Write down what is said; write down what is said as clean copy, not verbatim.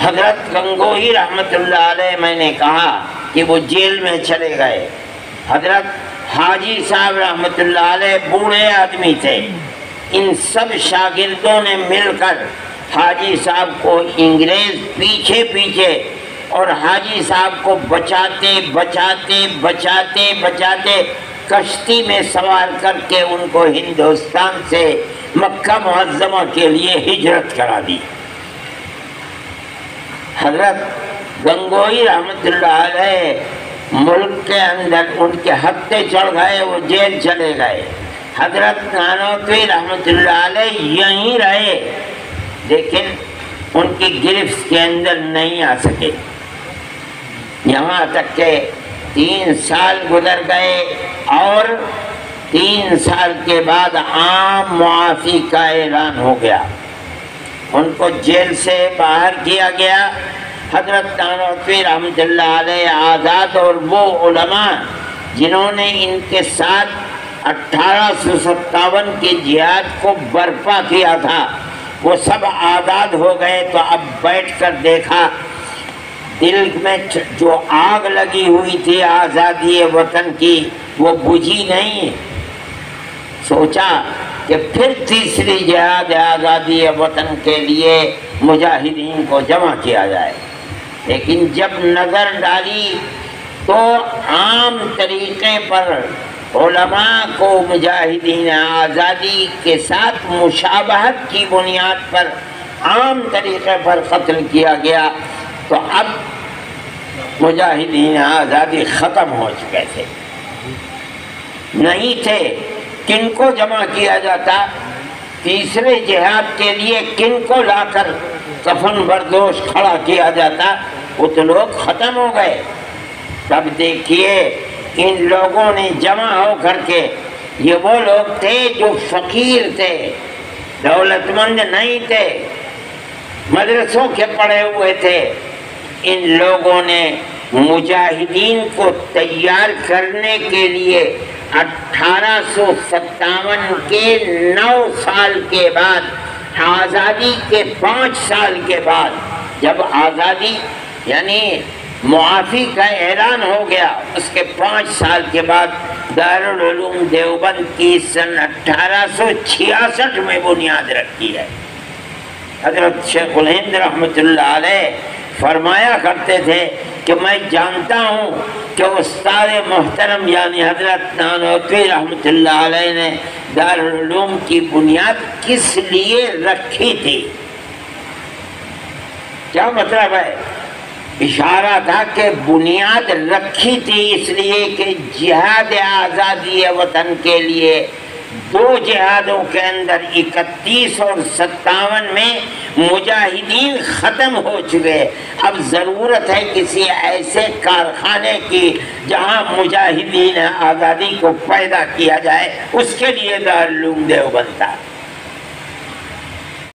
حضرت گنگوہی رحمت اللہ علیہ میں نے کہا کہ وہ جیل میں چلے گئے۔ حضرت حاجی صاحب رحمت اللہ علیہ بوڑھے آدمی تھے، ان سب شاگردوں نے مل کر حاجی صاحب کو انگریز پیچھے پیچھے اور حاجی صاحب کو بچاتے بچاتے بچاتے بچاتے کشتی میں سوار کر کے ان کو ہندوستان سے مکہ معظمہ کے لیے ہجرت کرا دی۔ حضرت گنگوہی رحمت اللہ علیہ ملک کے اندر ان کے ہتھے چڑھ گئے، وہ جیل چلے گئے۔ حضرت نانوتوی رحمت اللہ علیہ یہیں رہے لیکن ان کی گرفت کے اندر نہیں آ سکے، یہاں تک کہ 3 سال گزر گئے اور 3 سال کے بعد عام معافی کا اعلان ہو گیا، ان کو جیل سے باہر کیا گیا۔ حضرت نانوتوی رحمت اللہ علیہ آزاد اور وہ علماء جنہوں نے ان کے ساتھ 1857 کے جہاد کو برپا کیا تھا وہ سب آزاد ہو گئے۔ تو اب بیٹھ کر دیکھا دل میں جو آگ لگی ہوئی تھی آزادی وطن کی وہ بجھی نہیں، سوچا کہ پھر تیسری جہاد آزادی وطن کے لیے مجاہدین کو جمع کیا جائے، لیکن جب نظر ڈالی تو عام طریقے پر علماء کو مجاہدین آزادی کے ساتھ مشابہت کی بنیاد پر عام طریقے پر قتل کیا گیا، تو اب مجاہدین آزادی ختم ہو چکے تھے، نہیں تھے۔ کن کو جمع کیا جاتا؟ تیسرے جہاد کے لیے کن کو لا کر کفن بردوش کھڑا کیا جاتا؟ وہ تو لوگ ختم ہو گئے۔ تب دیکھیے ان لوگوں نے جمع ہو کر کے، یہ وہ لوگ تھے جو فقیر تھے، دولت مند نہیں تھے، مدرسوں کے پڑھے ہوئے تھے، ان لوگوں نے مجاہدین کو تیار کرنے کے لیے 1857 کے 9 سال کے بعد، آزادی کے 5 سال کے بعد، جب آزادی یعنی معافی کا اعلان ہو گیا، اس کے 5 سال کے بعد دارالعلوم دیوبند کی سن 1866 میں بنیاد رکھی ہے۔ حضرت شیخ الہند رحمت اللہ علیہ فرمایا کرتے تھے کہ میں جانتا ہوں کہ استاد محترم یعنی حضرت نانوتوی رحمت اللہ علیہ نے دارالعلوم کی بنیاد کس لیے رکھی تھی۔ کیا مطلب ہے؟ اشارہ تھا کہ بنیاد رکھی تھی اس لیے کہ جہاد آزادی وطن کے لیے 2 جہادوں کے اندر 31 اور 57 میں مجاہدین ختم ہو چکے، اب ضرورت ہے کسی ایسے کارخانے کی جہاں مجاہدین آزادی کو پیدا کیا جائے، اس کے لیے دارالعلوم دیوبند تھا۔